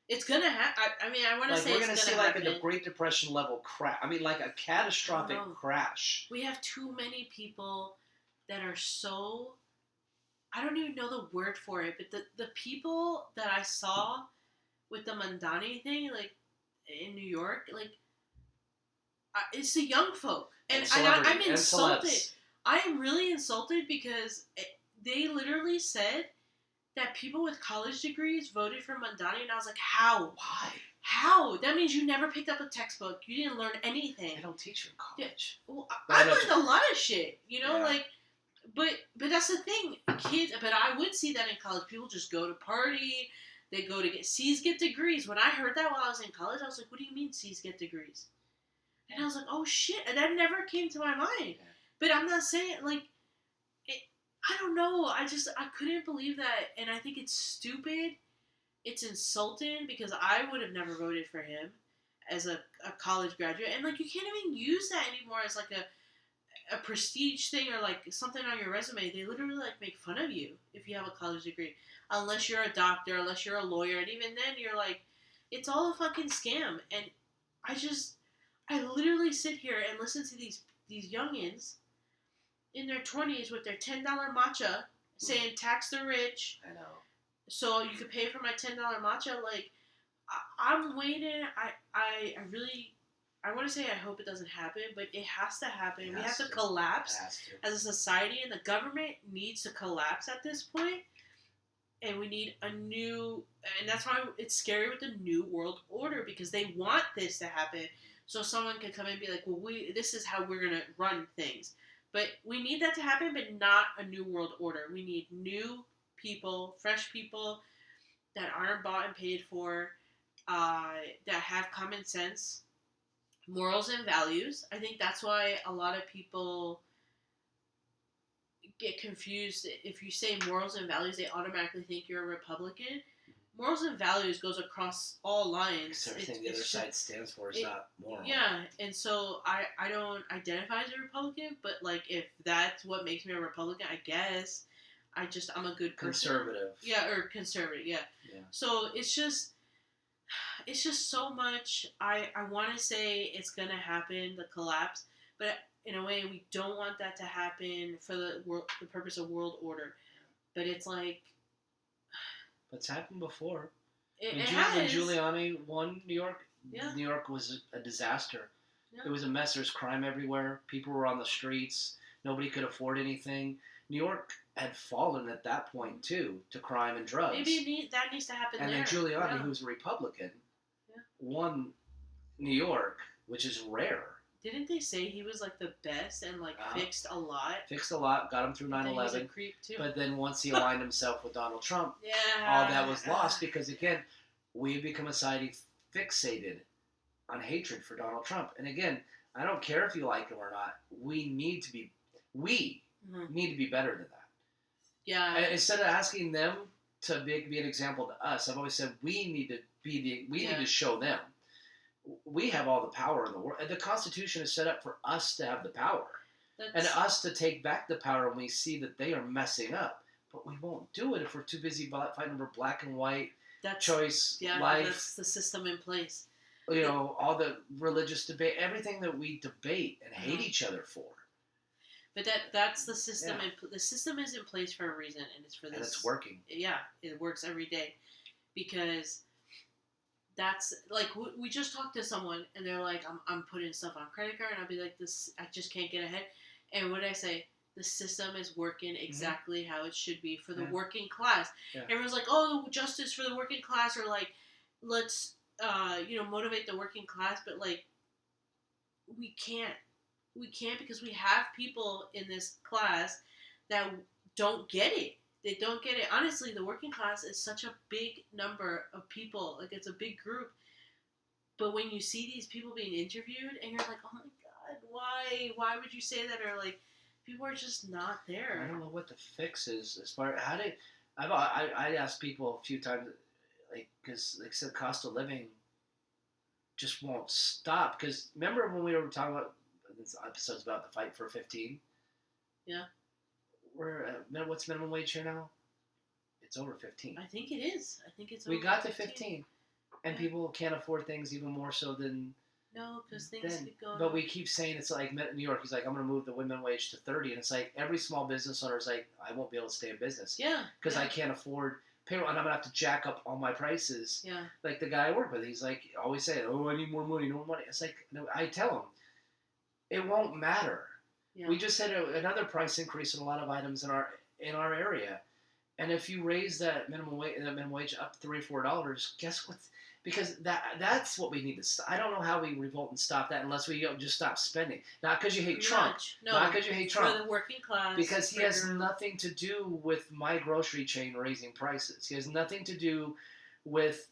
It's gonna happen. I mean, I want to say we're going to see happen. like a Great Depression level crash. I mean, like a catastrophic crash. We have too many people that are so. I don't even know the word for it, but the people that I saw with the Mandani thing, like in New York, like it's the young folk, and I'm insulted. I am really insulted because they literally said that people with college degrees voted for Mandani, and I was like, how? Why? How? That means you never picked up a textbook. You didn't learn anything. They don't teach you in college. Yeah. Well, I learned a lot of shit, like. But that's the thing, kids. But I would see that in college. People just go to party. They go to get C's, get degrees. When I heard that while I was in college, I was like, "What do you mean C's get degrees?" And I was like, "Oh shit!" And that never came to my mind. Yeah. But I'm not saying I don't know. I couldn't believe that, and I think it's stupid. It's insulting because I would have never voted for him as a college graduate, and you can't even use that anymore as like a prestige thing or like something on your resume. They literally make fun of you if you have a college degree, unless you're a doctor, unless you're a lawyer, and even then you're like, it's all a fucking scam. And I literally sit here and listen to these youngins in their 20s with their $10 matcha saying tax the rich. I know. So you could pay for my $10 matcha. I'm waiting. I really. I want to say I hope it doesn't happen, but it has to happen. We have to collapse as a society, and the government needs to collapse at this point. And we need a new, and that's why it's scary with the new world order, because they want this to happen, so someone can come and be like, well, this is how we're gonna run things. But we need that to happen, but not a new world order. We need new people, fresh people that aren't bought and paid for, that have common sense. Morals and values. I think that's why a lot of people get confused. If you say morals and values, they automatically think you're a Republican. Morals and values goes across all lines. Everything the other side stands for is not moral. Yeah, and so I don't identify as a Republican, but if that's what makes me a Republican, I guess I'm a good person. Conservative. Yeah, or conservative. Yeah. So it's just so much. I want to say it's going to happen, the collapse, but in a way we don't want that to happen for the purpose of world order. But it's it's happened before. It has. When Giuliani won New York, yeah. New York was a disaster. Yeah. It was a mess. There's crime everywhere. People were on the streets. Nobody could afford anything. New York had fallen at that point too to crime and drugs. Maybe that needs to happen. And there. then Giuliani, who's a Republican, won New York, which is rare. Didn't they say he was the best and fixed a lot? Fixed a lot, got him through 9/11. He's a creep too. But then once he aligned himself with Donald Trump, yeah, all that was lost because again, we have become a society fixated on hatred for Donald Trump. And again, I don't care if you like him or not. We need to be better than that. Yeah. And instead of asking them to be an example to us, I've always said we need to need to show them. We have all the power in the world. The Constitution is set up for us to have the power. And us to take back the power when we see that they are messing up. But we won't do it if we're too busy fighting over black and white, choice, life. That's the system in place. All the religious debate, everything that we debate and hate each other for. But that's the system. Yeah. The system is in place for a reason, and it's for this. And it's working. Yeah, it works every day. Because that's we just talked to someone and they're like, I'm putting stuff on credit card, and I'll be like, this, I just can't get ahead. And what did I say? the system is working exactly how it should be for the Yeah. working class. Yeah. Everyone's like, oh, justice for the working class, or like, let's, motivate the working class. But like, we can't. We can't, because we have people in this class that don't get it. They don't get it. Honestly, the working class is such a big number of people. Like, it's a big group. But when you see these people being interviewed, and you're like, oh my god, why? Why would you say that? Or like, people are just not there. I don't know what the fix is as far how did I asked people a few times, like, because like I said, cost of living just won't stop. Because remember when we were talking about this episode's about the fight for 15? Yeah. What's minimum wage here now? It's over 15. I think it is. I think it's. We over got to 15, and Yeah. people can't afford things even more so than. No, because things keep going. But we keep saying it's like New York. He's like, I'm going to move the minimum wage to 30, and it's like every small business owner is like, I won't be able to stay in business. Yeah. Because I can't afford payroll, and I'm going to have to jack up all my prices. Yeah. Like the guy I work with, he's like always saying, oh, I need more money, no more money. It's like, no, I tell him, it won't matter. Yeah. We just had another price increase in a lot of items in our area, and if you raise that minimum wage up $3 or $4, guess what? Because that's what we need to stop. I don't know how we revolt and stop that unless we just stop spending. Not because you hate Trump. No, not because you hate Trump. For the working class. Because he has nothing to do with my grocery chain raising prices. He has nothing to do with,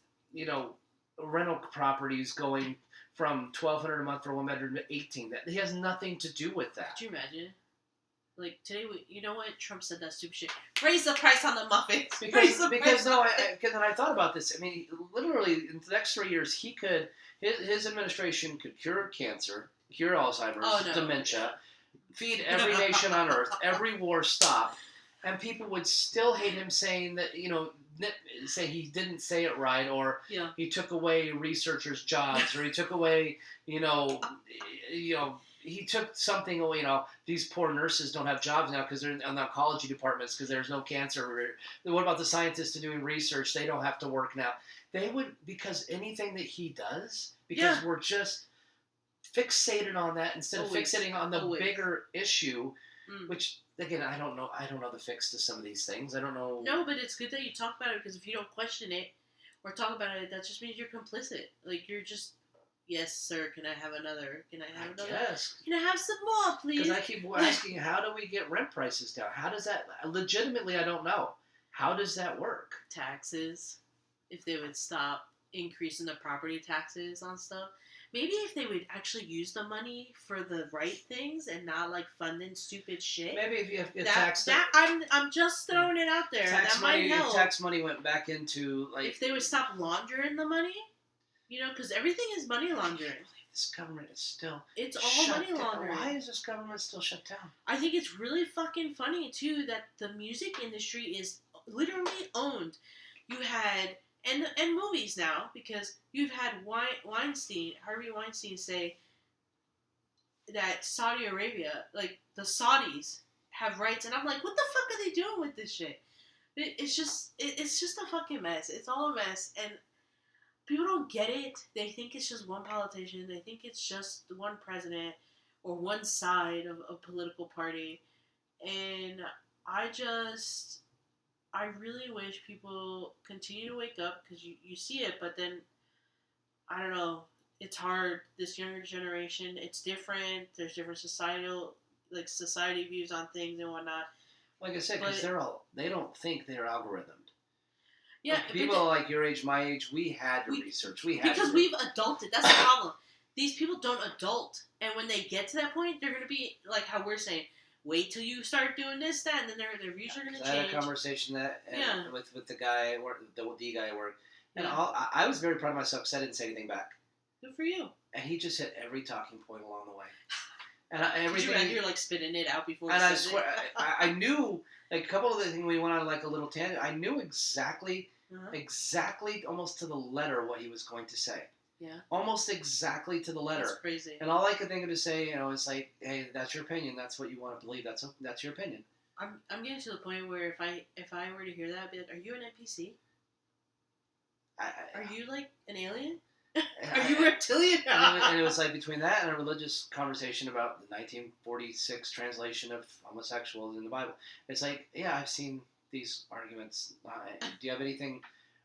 rental properties going from $1,200 a month for one bedroom to $18. That he has nothing to do with that. Could you imagine? Like today, you know what? Trump said that stupid shit. Raise the price on the muffins. Because when I thought about this, I mean, literally in the next 3 years, his administration could cure cancer, cure Alzheimer's, dementia, feed every nation on earth, every war stop, and people would still hate him, saying that say he didn't say it right, or he took away researchers' jobs, or he took away he took something away. These poor nurses don't have jobs now because they're in the oncology departments because there's no cancer. What about the scientists doing research? They don't have to work now. They would, because anything that he does, because we're just fixated on that instead of fixating on the bigger issue, which again, I don't know the fix to some of these things. I don't know. No, but it's good that you talk about it, because if you don't question it or talk about it, that just means you're complicit. Like, you're just. Yes, sir. Can I have another? Can I have another? Yes. Can I have some more, please? Because I keep asking, how do we get rent prices down? How does that? Legitimately, I don't know. How does that work? Taxes. If they would stop increasing the property taxes on stuff. Maybe if they would actually use the money for the right things and not like funding stupid shit. Maybe if you have I'm just throwing it out there. That might help. If tax money went back into like. If they would stop laundering the money. Because everything is money laundering. This government is still. It's all money laundering. Why is this government still shut down? I think it's really fucking funny, too, that the music industry is literally owned. You had, and movies now, because you've had Harvey Weinstein say that Saudi Arabia, like, the Saudis have rights, and I'm like, what the fuck are they doing with this shit? It's just a fucking mess. It's all a mess, and people don't get it. They think it's just one politician. They think it's just one president or one side of a political party. And I really wish people continue to wake up, because you see it, but then, I don't know, it's hard. This younger generation, it's different. There's different society views on things and whatnot. Like I said, because they don't think they're algorithmed. Yeah, people like your age, my age, we had to research. We've adulted. That's the problem. These people don't adult, and when they get to that point, they're gonna be like how we're saying. Wait till you start doing this, that, and then their views are gonna change. I had a conversation with the guy at work, the guy at work, and I was very proud of myself because I didn't say anything back. Good for you. And he just hit every talking point along the way. And you're like spitting it out before. And I swear, I knew like a couple of the things. We went on like a little tangent. I knew exactly, almost to the letter what he was going to say. Yeah. Almost exactly to the letter. That's crazy. And all I could think of to say, is like, hey, that's your opinion. That's what you want to believe. That's your opinion. I'm getting to the point where if I were to hear that, I'd be like, are you an NPC? Are you like an alien? Are you reptilian? And it was like between that and a religious conversation about the 1946 translation of homosexuals in the Bible. It's like, yeah, I've seen these arguments. Do you have anything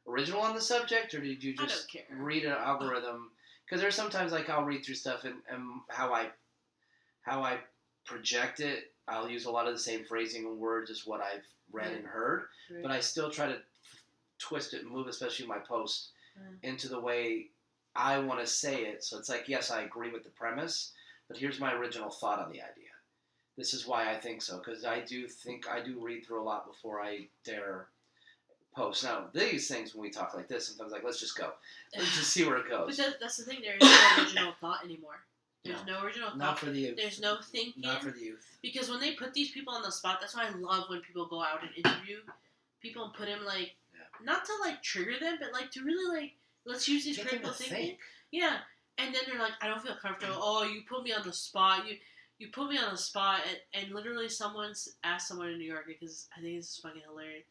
original on the subject, or did you just read an algorithm? Because there's sometimes like I'll read through stuff and how I project it. I'll use a lot of the same phrasing and words as what I've read and heard, but I still try to twist it and move, especially my post, into the way I want to say it. So it's like, yes, I agree with the premise, but here's my original thought on the idea. This is why I think so, because I do read through a lot before I dare post. Now, these things, when we talk like this, sometimes like, let's just go. Let's just see where it goes. But that's the thing, there is no original thought anymore. There's no original thought. Not for the youth. There's no thinking. Not for the youth. Because when they put these people on the spot, that's why I love when people go out and interview people and put them, like, not to, like, trigger them, but, like, to really, like, let's use these critical thinking. Yeah. And then they're like, I don't feel comfortable. Oh, you put me on the spot. You put me on the spot. And literally someone's asked someone in New York, because I think this is fucking hilarious.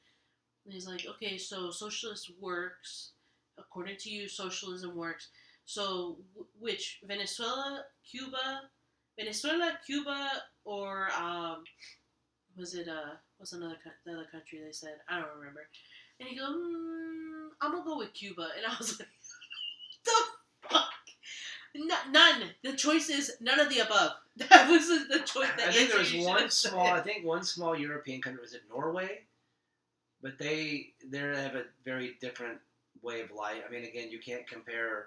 And he's like, okay, so socialist works. According to you, socialism works. So, which, Venezuela, Cuba, or, was it, what's the other country they said? I don't remember. And he goes, I'm gonna go with Cuba. And I was like, the fuck? None. The choice is none of the above. That was the choice. I think there was one small European country. Was it Norway? But they have a very different way of life. I mean, again, you can't compare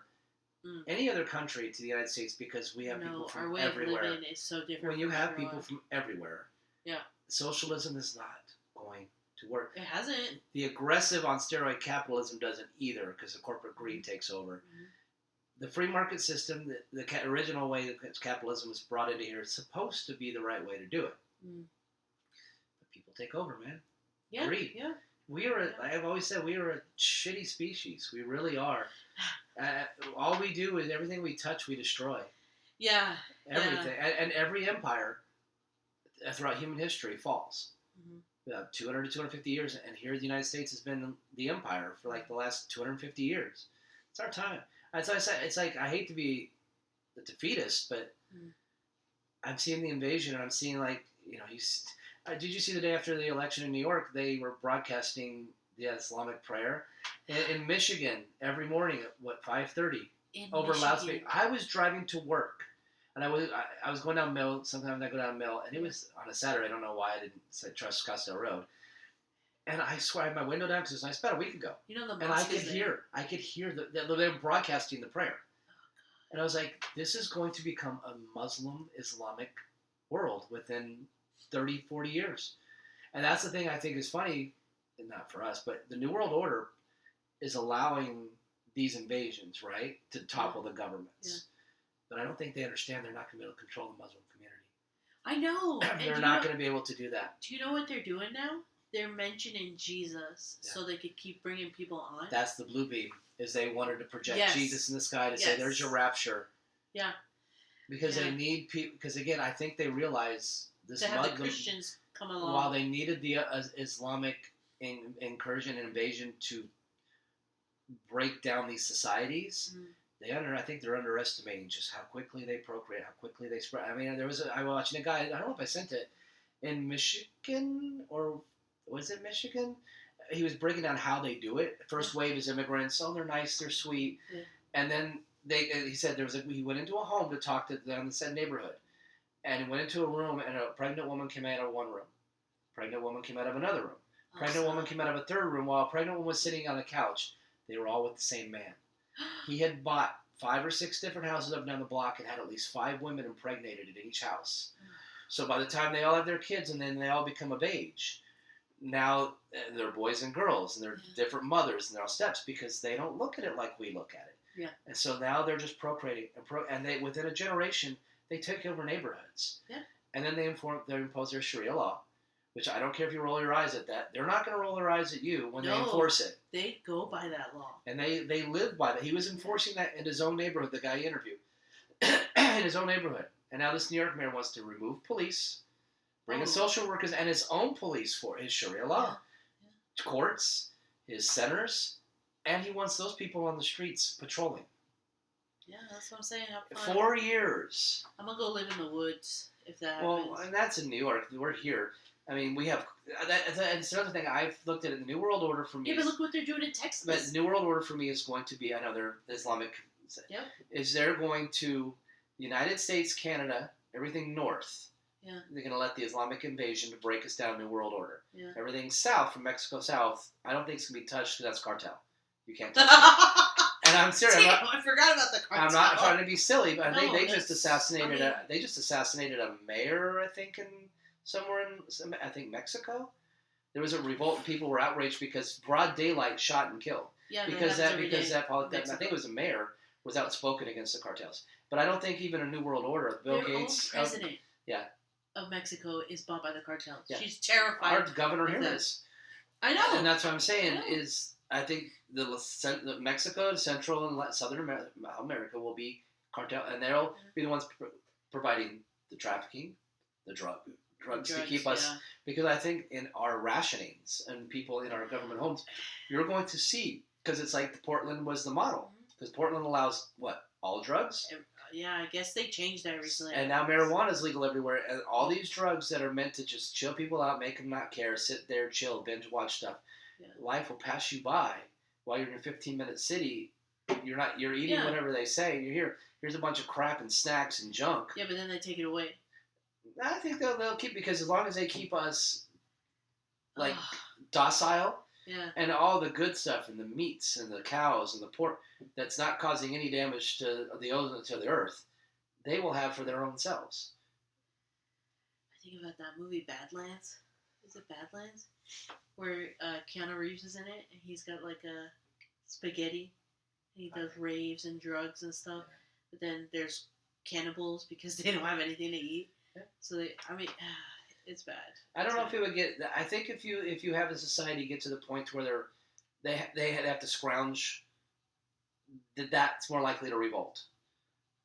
any other country to the United States because we have people from our way everywhere. Of living is so different. When you have people from everywhere, yeah, socialism is not going to work. It hasn't. The aggressive on steroid capitalism doesn't either because the corporate greed takes over. Mm-hmm. The free market system, the original way that capitalism was brought into here, is supposed to be the right way to do it. But people take over, man. Yeah, greed. Yeah. I've always said we are a shitty species. We really are. All we do is everything we touch, we destroy. Yeah. Everything. Yeah. And every empire throughout human history falls. 200 to 250 years. And here the United States has been the empire for like the last 250 years. It's our time. As I said, it's like, I hate to be the defeatist, but I'm seeing the invasion and I'm seeing like, did you see the day after the election in New York, they were broadcasting the Islamic prayer in Michigan every morning at 5:30 over loudspeaker. I was driving to work, and I was going down Mill. Sometimes I go down Mill, and it was on a Saturday. I don't know why I didn't trust Scottsdale Road. And I swear I had my window down because it was nice about a week ago. And I could hear they were broadcasting the prayer, and I was like, this is going to become a Muslim Islamic world within 30, 40 years. And that's the thing I think is funny, and not for us, but the New World Order is allowing these invasions, right, to topple the governments. Yeah. But I don't think they understand they're not going to be able to control the Muslim community. I know. They're not going to be able to do that. Do you know what they're doing now? They're mentioning Jesus so they could keep bringing people on. That's the blue beam, is they wanted to project Jesus in the sky to say, there's your rapture. Yeah. Because they need people, because again, I think they realize this to have the Christians come along. While they needed the Islamic incursion and invasion to break down these societies, I think they're underestimating just how quickly they procreate, how quickly they spread. I mean, I was watching a guy, I don't know if I sent it, in Michigan, or was it Michigan? He was breaking down how they do it. First wave is immigrants. Oh, they're nice, they're sweet. Yeah. And then he said he went into a home to talk to them in the said neighborhood. And he went into a room, and a pregnant woman came out of one room. Pregnant woman came out of another room. Pregnant woman came out of a third room, while a pregnant woman was sitting on a couch. They were all with the same man. He had bought 5 or 6 different houses up and down the block and had at least 5 women impregnated in each house. So by the time they all have their kids and then they all become of age, now they're boys and girls, and they're different mothers, and they're all steps, because they don't look at it like we look at it. Yeah. And so now they're just procreating, and they within a generation they take over neighborhoods. Yeah. And then they impose their Sharia law, which I don't care if you roll your eyes at that. They're not going to roll their eyes at you when they enforce it. They go by that law. And they live by that. He was enforcing that in his own neighborhood, the guy he interviewed. In his own neighborhood. And now this New York mayor wants to remove police, bring in social workers and his own police for his Sharia law. Yeah. Courts, his senators, and he wants those people on the streets patrolling. Yeah, that's what I'm saying. Have fun. 4 years. I'm gonna go live in the woods if that happens. Well, and that's in New York. We're here. I mean, we have. It's another thing I've looked at. It. The New World Order for me. Yeah, but look what they're doing in Texas. But the New World Order for me is going to be another Islamic. Yep. Is they're going to the United States, Canada, everything north. Yeah. They're going to let the Islamic invasion to break us down. New World Order. Yeah. Everything south from Mexico south, I don't think it's going to be touched because that's cartel. You can't touch it. And I'm serious. I forgot about the cartel. I'm not trying to be silly, but I think they that's- just assassinated I mean- they just assassinated a mayor, I think, somewhere in Mexico. There was a revolt. People were outraged because broad daylight shot and killed. Yeah, because that I think it was a mayor was outspoken against the cartels. But I don't think even a New World Order, Bill Their Gates, own president of Mexico is bought by the cartels. Yeah. She's terrified. Our governor here that. is. I know. And that's what I'm saying is I think the Mexico, Central and Southern America will be cartel, and they'll be the ones providing the trafficking, the drugs to keep us. Yeah. Because I think in our rationings and people in our government homes, you're going to see, because it's like Portland was the model. Because Portland allows, all drugs? Yeah, I guess they changed that recently. And now marijuana is legal everywhere. And all these drugs that are meant to just chill people out, make them not care, sit there, chill, binge watch stuff. Yeah. Life will pass you by while you're in a 15-minute city. You're eating whatever they say. And you're here. Here's a bunch of crap and snacks and junk. Yeah, but then they take it away. I think they'll keep, because as long as they keep us docile, and all the good stuff and the meats and the cows and the pork that's not causing any damage to the ozone, to the earth, they will have for their own selves. I think about that movie Badlands. Is it Badlands? Where Keanu Reeves is in it and he's got like a spaghetti and he does raves and drugs and stuff. But then there's cannibals because they don't have anything to eat. So it's bad. I don't know if it would get. I think if you have a society get to the point where they have to scrounge, that's more likely to revolt.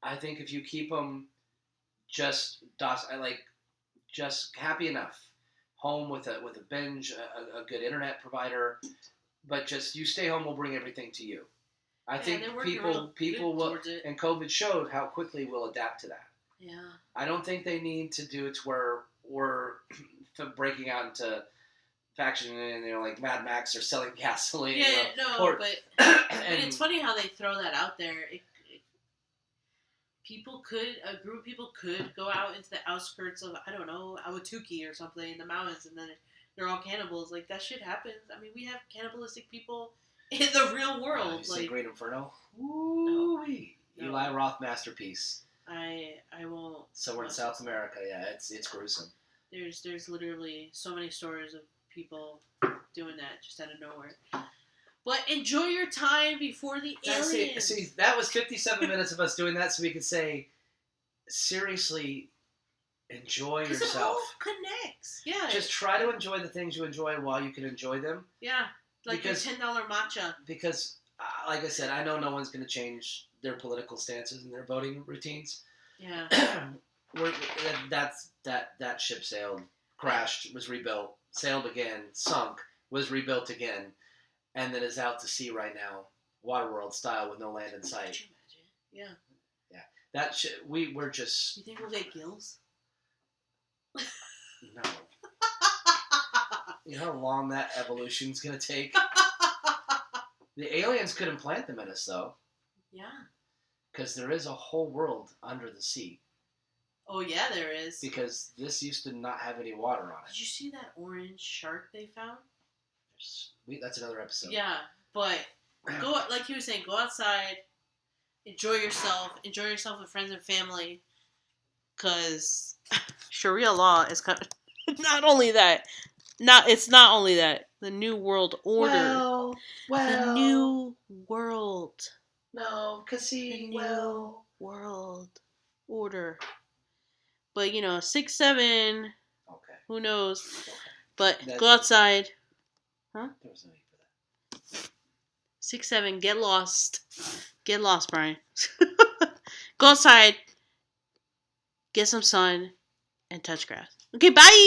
I think if you keep them just happy enough, home with a binge, a good internet provider, but just you stay home, we'll bring everything to you. I think people will, and COVID showed how quickly we'll adapt to that. Yeah. I don't think they need to do it to where we're breaking out into faction and like Mad Max or selling gasoline. But it's funny how they throw that out there. A group of people could go out into the outskirts of, I don't know, Awatuki or something in the mountains, and then they're all cannibals. Like, that shit happens. I mean, we have cannibalistic people in the real world. You say Great Inferno? No. Eli Roth masterpiece. I won't. Somewhere in South America, it's gruesome. There's literally so many stories of people doing that just out of nowhere. But enjoy your time before the aliens. See, that was 57 minutes of us doing that, so we could say, seriously, enjoy yourself. Because it all connects. Yeah. Just try to enjoy the things you enjoy while you can enjoy them. Yeah, like your $10 matcha. Because, like I said, I know no one's going to change their political stances and their voting routines. Yeah. That ship sailed, crashed, was rebuilt, sailed again, sunk, was rebuilt again, and then is out to sea right now, Waterworld style with no land in sight. Could you imagine? Yeah. That we're just. You think we'll get gills? No. You know how long that evolution's gonna take? The aliens could implant them in us, though. Yeah. Because there is a whole world under the sea. Oh, yeah, there is. Because this used to not have any water on it. Did you see that orange shark they found? That's another episode. Yeah, but go, like he was saying, go outside, enjoy yourself with friends and family, because Sharia law is kind of, it's not only that, the New World Order. Well. The New World. No, The New World Order. But, 6, 7, Okay. who knows? Okay. But go outside. Huh? There was no need for that. 6, 7, get lost. Get lost, Brian. Go outside, get some sun, and touch grass. Okay, bye!